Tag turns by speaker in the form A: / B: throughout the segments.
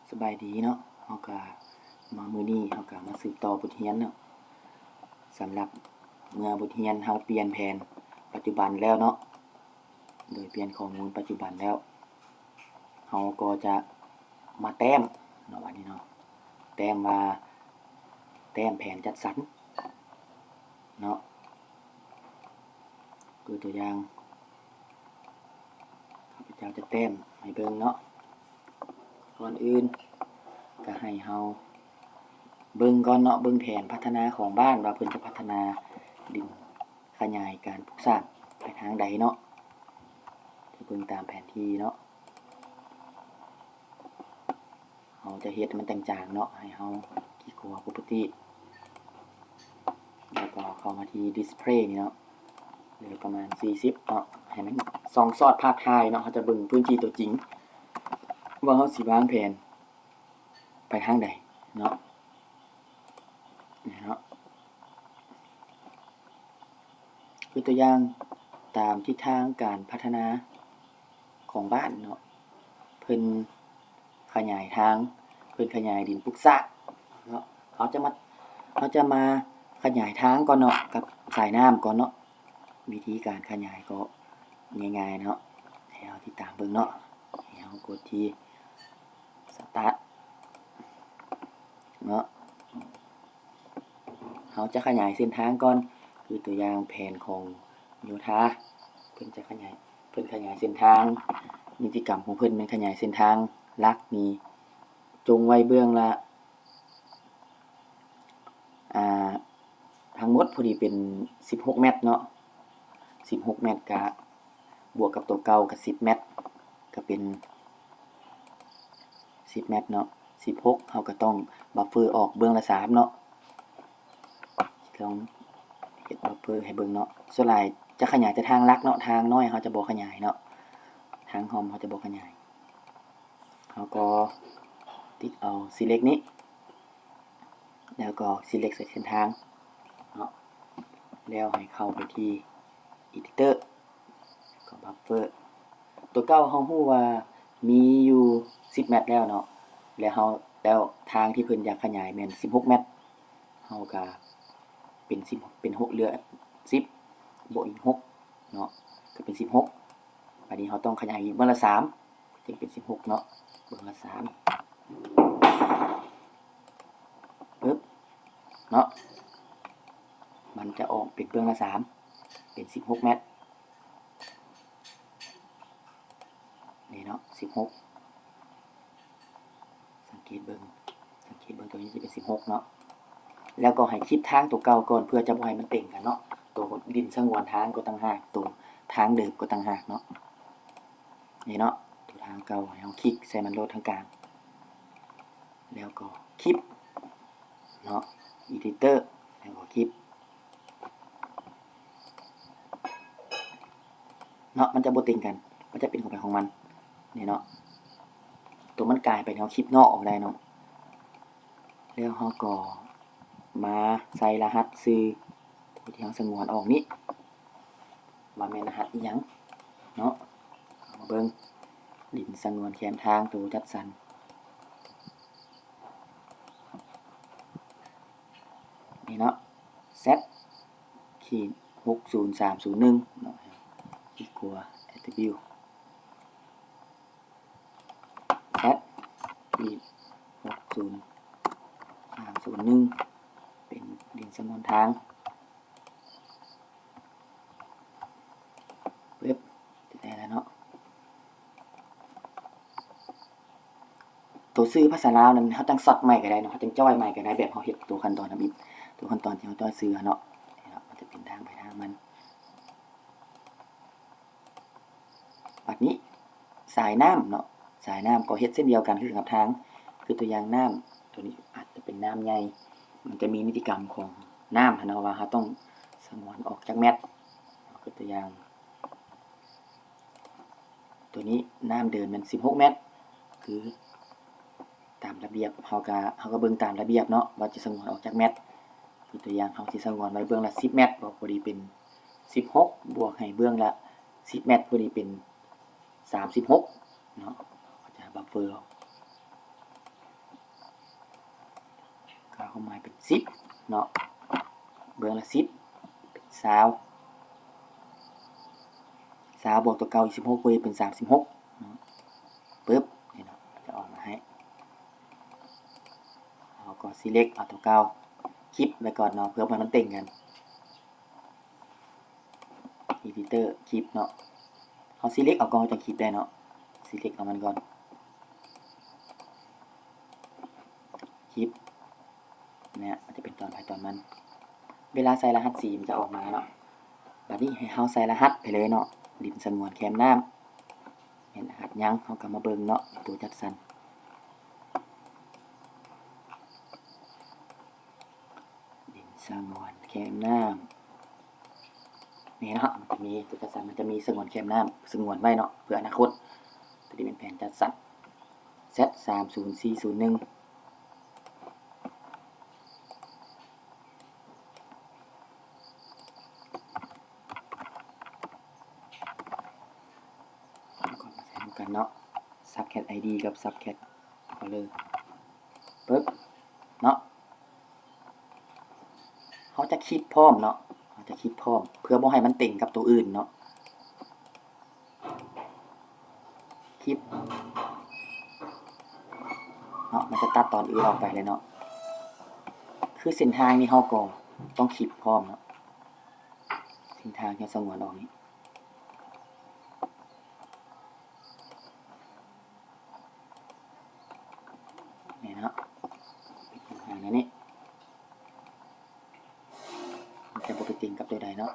A: สบายดีเนาะเฮาก็มามื้อนี้เฮาก็มาสืบต่อบทเรียนเนาะสำหรับเมื่อบทเรียนเฮาเปลี่ยนแผนปัจจุบันแล้วเนาะโดยเปลี่ยนข้อมูลปัจจุบันแล้วเฮาก็จะมาแต้มเนาะบัดนี้เนาะแต้มว่าแต้มแผนจัดสรรเนาะคือตัวอย่างข้าพเจ้าจะแต้มให้เบิ่งเนาะก่อนอื่นก็ให้เฮาเบิ่งก่อนเนาะเบิ่งแผนพัฒนาของบ้านว่าเพิ่นจะพัฒนาดินขยายการปลูกสร้างไปทางใดเนาะจะเบิ่งตามแผนที่เนาะเฮาจะเฮ็ดให้มันจางๆเนาะให้เฮาคลิกขวา property แล้วก็เข้ามาที่ display นี่เนาะเหลือประมาณ40เนาะให้มันส่องสอดภาพถ่ายเนาะเฮาจะเบิ่งพื้นที่ตัวจริงว่าเฮาสิวางแผนไปทางใดเนาะนี่เนาะคือตัวอย่างตามทิศทางการพัฒนาของบ้านเนาะเพิ่นขยายทางเพิ่นขยายดินปลูกสร้างเนาะเขาจะมาขยายทางก่อนเนาะกับสายน้ำก่อนเนาะวิธีการขยายก็ง่ายๆเนาะให้เราติดตามเบิ่งเนาะให้เรากดที่สตาร์ทเนาะเราจะขยายเส้นทางก่อนคือตัวอย่างแผนของโยธาเพิ่นขยายเส้นทางนิติกรรมของเพิ่นเป็นขยายเส้นทางหลักนี่จงไว้เบื้องละทั้งหมดพอดีเป็น16เมตรเนาะ16เมตรก็บวกกับตัวเก่าก็10เมตรก็เป็น10เมตรเนาะ16เฮาก็ต้องบัฟเฟอร์ออกเบื้องละ3เนาะลองเฮ็ดบัฟเฟอร์ให้เบิ่งเนาะส่วนหลายจะขยายแต่ทางหลักเนาะทางน้อยเฮาจะบ่ขยายเนาะทางหอมเฮาจะบ่ขยายเฮาก็ติ๊กเอา select นี้แล้วก็ select เส้นทางเนาะแล้วให้เข้าไปที่ editor ก็ buffer ตัวเก่าเฮาฮู้ว่ามีอยู่10เมตรแล้วเนาะแล้วทางที่เพิ่นอยากขยายแม่น16เมตรเฮาก็เป็น10เป็น6เหลือ10บวกอีก6เนาะก็เป็น16บัดนี้เฮาต้องขยายอีกเบิ่งละ3จึงเป็น16เนาะเบิ่งละ3ปึ๊บเนาะมันจะออกเป็นเบิ่งละ3เป็น16เมตรนี่เนาะ16สังเกตเบิ่งตัวนี้จะเป็น16เนาะแล้วก็ให้คิดทางตัวเก่าก่อนเพื่อจะบ่ให้มันเต่งกันเนาะตัวดินสงวนทางก็ต่างหากตัวทางเดิมก็ต่างหากเนาะนี่เนาะตัวทางเก่าให้เราคลิกใส่มันโลดทางกลางแล้วก็คลิปเนาะ editor แล้วก็คลิปเนาะมันจะบ่ติงกันมันจะเป็นของไปของมันนี่เนาะตัวมันกลายเป็นเฮาคลิปนอกออกได้เนาะแล้วเฮาก็มาใส่รหัสชื่อตัวที่เฮาสงวนออกนี้ว่าแม่นรหัสอีหยังเนาะมาเบิ่งดินสงวนแขนทางตัวจัดสรรนี่เนาะ Z ขีด60301เนาะอีกกว่า attribute Z ขีด60301เป็นดินสงวนทางเว็บได้แล้วเนาะตัวซื้อภาษาลาวนั้นเฮาจังซัดใหม่ก็ได้เนาะเฮาจังจ้อยใหม่ก็ได้แบบเฮาเฮ็ดตัวขั้นตอนนำอีกตัวขั้นตอนที่เฮาจ้อยซื้อเนาะมันจะเป็นทางไปทางมันบัดนี้สายน้ำเนาะสายน้ำก็เฮ็ดเส้นเดียวกันคือกับทางคือตัวอย่างน้ำตัวนี้อาจจะเป็นน้ำใหญ่มันจะมีนิติกรรมของน้ำเนาะว่าเฮาต้องสงวนออกจากแมตคือตัวอย่างตัวนี้น้ำเดินมัน16เมตรคือตามระเบียบเฮาก็เบิ่งตามระเบียบเนาะว่าจะสงวนออกจากแมตคือตัวอย่างเฮาสิสงวนไว้เบื้องละ10เมตรบ่พอดีเป็น16บวกให้เบื้องละ10เมตรพอดีเป็น36เนาะก็จะบัฟเฟอร์ ความหมายเป็น10เนาะเบื้องละ10เป็น20บวกตัวเก่าอีก16ก็จะเป็น36เนาะปึ๊บนี่เนาะจะออกมาให้เราก็ select เอาตัวเก่าคลิปไว้ก่อนเนาะเพื่อให้มันเต่งกัน editor คลิปเนาะเขา select เอาก่อนจะคลิปได้เนาะ select เอามันก่อนคลิปเนี่ยมันจะเป็นตอนไปตอนมันเวลาใส่รหัสสีมันจะออกมาเนาะบัดนี้ให้เฮาใส่รหัสไปเลยเนาะดินสงวนแคมน้ำเห็นรหัสยังเฮาก็มาเบิ่งเนาะตัวจัดสรรดินสงวนแคมน้ำนี่เนาะมันจะมีตัวจัดสรรมันจะมีสงวนแคมน้ำสงวนไว้เนาะเพื่ออนาคตตัวนี้เป็นแผนจัดสรร Z30401กันเนาะ subcat id กับ subcat color ปึ๊บเนาะเขาจะคิดพร้อมเนาะเขาจะคิดพร้อมเพื่อบ่ให้มันเต่งกับตัวอื่นเนาะคลิปเนาะมันจะตัดตอนอื่นออกไปเลยเนาะคือเส้นทางนี้เขาก็ต้องคิดพร้อมเนาะเส้นทางจะสงวนออกนี้นี่เนาะทางนี้มันจะบ่ไปติงกับตัวใดเนาะ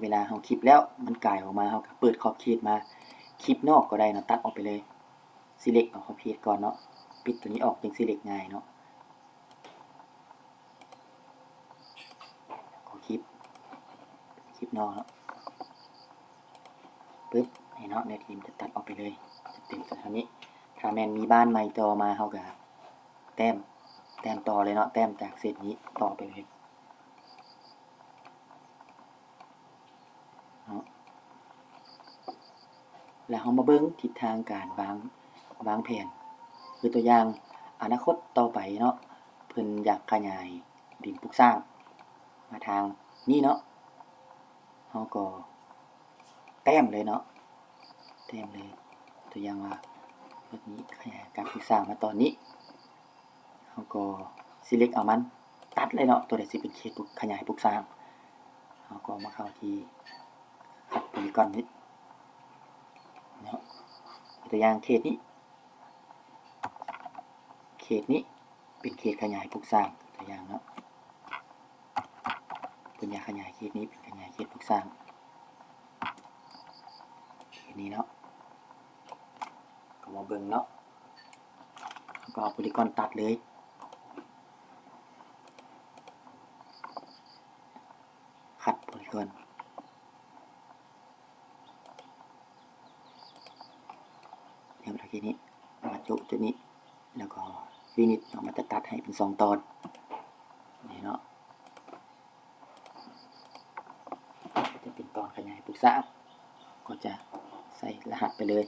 A: เวลาเราคลิปแล้วมันกลายออกมาเราก็เปิดขอบเขตมาคลิปนอกก็ได้เนาะตัดออกไปเลย select เอาขอบเขตก่อนเนาะปิดตัวนี้ออกจึง select ง่ายเนาะก็คลิปนอกเนาะปึ๊บนี่เนาะในทีมจะตัดออกไปเลยจะเต็มสถานีถ้าแมนมีบ้านใหม่ต่อมาเขาก็แต้มต่อเลยเนาะแต้มจากเศษนี้ต่อไปเลยแล้วเขามาเบิ้งทิศทางการวางแผนคือตัวอย่างอนาคตต่อไปเนาะเพิ่นอยากขยายดินปลูกสร้างมาทางนี้เนาะเขาก็แต้มเลยเนาะแต้มเลยตัวอย่างว่าเพิ่นนี้ขยายการปลูกสร้างมาตอนนี้เขาก็ select เอามันตัดเลยเนาะตัวใดสิเป็นเขตขยายปลูกสร้างเขาก็มาเข้าที่คัดโพลีกอนนี้เนาะตัวอย่างเขตนี้เป็นเขตขยายปลูกสร้างตัวอย่างเนาะเป็นอยากขยายเขตนี้เป็นขยายเขตปลูกสร้างเขตนี้เนาะก็มาเบิ่งเนาะก็เอาโพลีกอนตัดเลยคัดโพลีกอนเดี๋ยวทีนี้มาจุจุดนี้แล้วก็ฟินิชมันจะตัดให้เป็น2ตอนนี่เนาะจะเป็นตอนขยายปลูกสร้างก็จะใส่รหัสไปเลย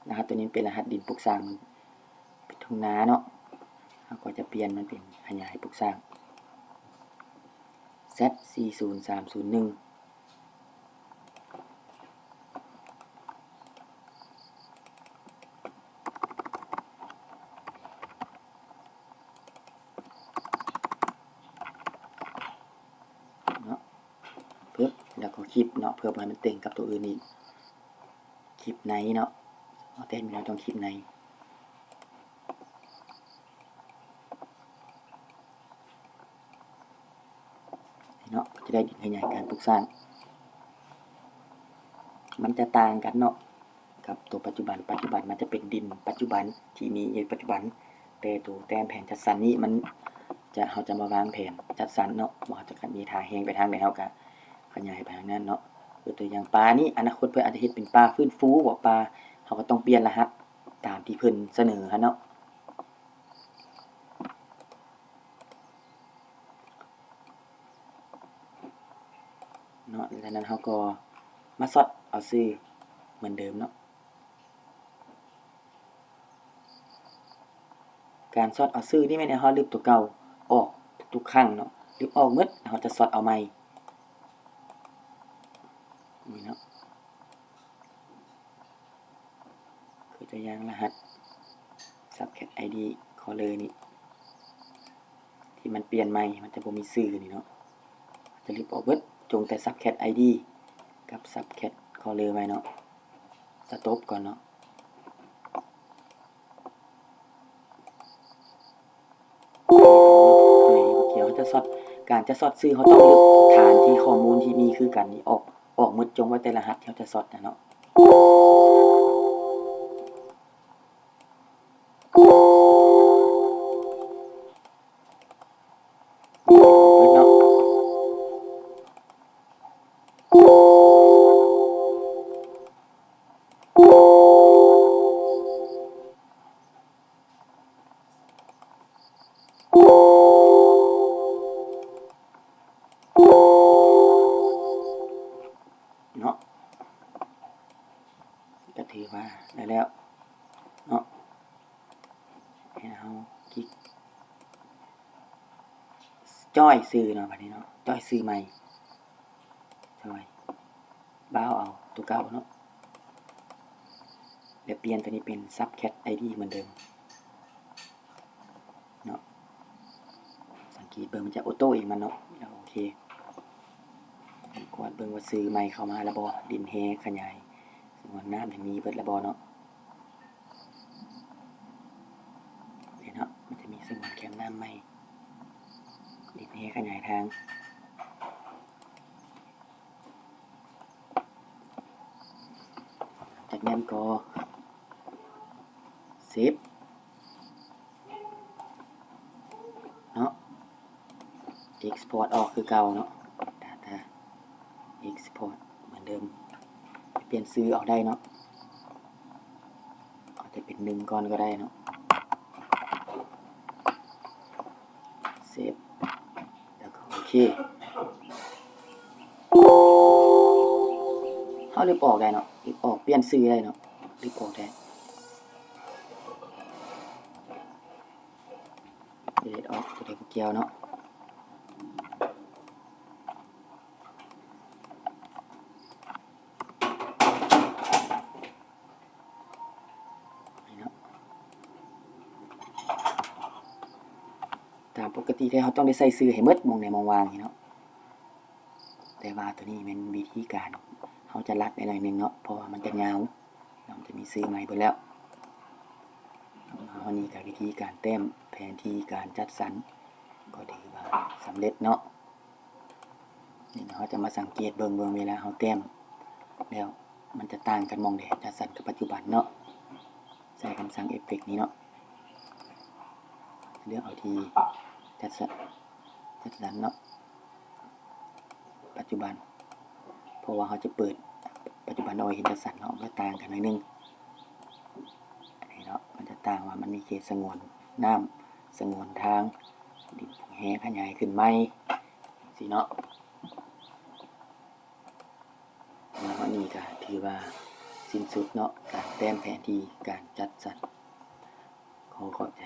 A: รหัสตัวนี้เป็นรหัสดินปลูกสร้างมันเป็นทุ่งนาเนาะเราก็จะเปลี่ยนมันเป็นขยายปลูกสร้าง Z40301ปึ๊บแล้วก็คลิปเนาะเพื่อให้มันเต่งกับตัวอื่นอีกคลิปไหนเนาะเอาแต่มีเราต้องคลิปไหนเนาะจะได้ดินขยายการปลูกสร้างมันจะต่างกันเนาะกับตัวปัจจุบันมันจะเป็นดินปัจจุบันที่มีในปัจจุบันแต่ตัวแต้มแผนจัดสรรนี้มันเขาจะมาวางแผนจัดสรรเนาะว่าจะมีทางแหงไปทางไหนเฮาก็ขยายไปทางนั้นเนาะคือตัวอย่างปลานี้อนาคตเพิ่นอาจจะเฮ็ดเป็นปลาฟื้นฟูบ่ปลาเขาก็ต้องเปลี่ยนรหัสตามที่เพิ่นเสนอเนาะ เนาะดังนั้นเฮาก็มาซอดเอาชื่อเหมือนเดิมเนาะการซอดเอาชื่อนี่แม่นให้เฮาลบตัวเก่าออกทุกๆครั้งเนาะลบออกหมดเฮาจะซอดเอาใหม่นี่เนาะคือตัวอย่างรหัส subcat id caller นี่ที่มันเปลี่ยนใหม่มันจะบ่มีชื่อนี่เนาะจะลบออกเบิดจงแต่ subcat id กับ subcat caller ไว้เนาะสต็อปก่อนเนาะเดี๋ยวจะซอดการจะซอดชื่อเขาต้องเลือกฐานที่ข้อมูลที่มีคือกันนี่ออกหมดจงไว้แต่รหัสที่เขาจะซอดนะเนาะเนาะเนาะก็ถือว่าได้แล้วเนาะให้เราคลิกจ้อยซื้อเนาะบัดนี้เนาะจ้อยซื้อใหม่จ้อยบ้าวเอาตัวเก่าเนาะเดี๋ยวเปลี่ยนตัวนี้เป็น subcat id เหมือนเดิมเนาะสังเกตเบิ่งมันจะออโต้เองมันเนาะโอเคกวาดเบิ่งว่าซื้อใหม่เข้ามาแล้วบ่ดินแฮขยายสมมุติน้ำอย่างนี้เบิดแล้วบ่เนาะนี่เนาะมันจะมีสมมุติแคมน้ำใหม่ดินแฮขยายทางจากนั้นก็เซฟเนาะ export ออกคือเก่าเนาะ data export เหมือนเดิมเปลี่ยนชื่อออกได้เนาะอาจจะเป็น1ก่อนก็ได้เนาะเซฟแล้วก็โอเคเฮาลบออกได้เนาะลบออกเปลี่ยนชื่อได้เนาะลบออกได้delete ออกตัวใดบ่เกี่ยวเนาะตามปกติแล้วเฮาต้องได้ใส่ชื่อให้หมดหม้องใดหม้องว่างนี่เนาะแต่ว่าตัวนี้เป็นวิธีการเฮาจะลัดได้หน่อยนึงเนาะเพราะว่ามันจะยาวแล้วมันจะมีชื่อใหม่เบิดแล้วอันนี้ก็วิธีการแต้มแผนที่การจัดสรรก็ถือว่าสำเร็จเนาะนี่เราจะมาสังเกตเบิ่งเวลาเฮาแต้มแล้วมันจะต่างกันหม้องใดจัดสรรกับปัจจุบันเนาะใช้คำสั่งเอฟเฟกต์นี้เนาะเลือกเอาที่จัดสรรเนาะปัจจุบันเพราะว่าเขาจะเปิดปัจจุบันเอาไว้เห็นจัดสรรเนาะมันต่างกันหน่อยนึงอันนี้เนาะมันจะต่างว่ามันมีเขตสงวนน้ำสงวนทางดินแห้ขยายขึ้นไหมสิเนาะแล้วอันนี้ก็ถือว่าสิ้นสุดเนาะการแต้มแผนที่การจัดสรรขอขอบใจ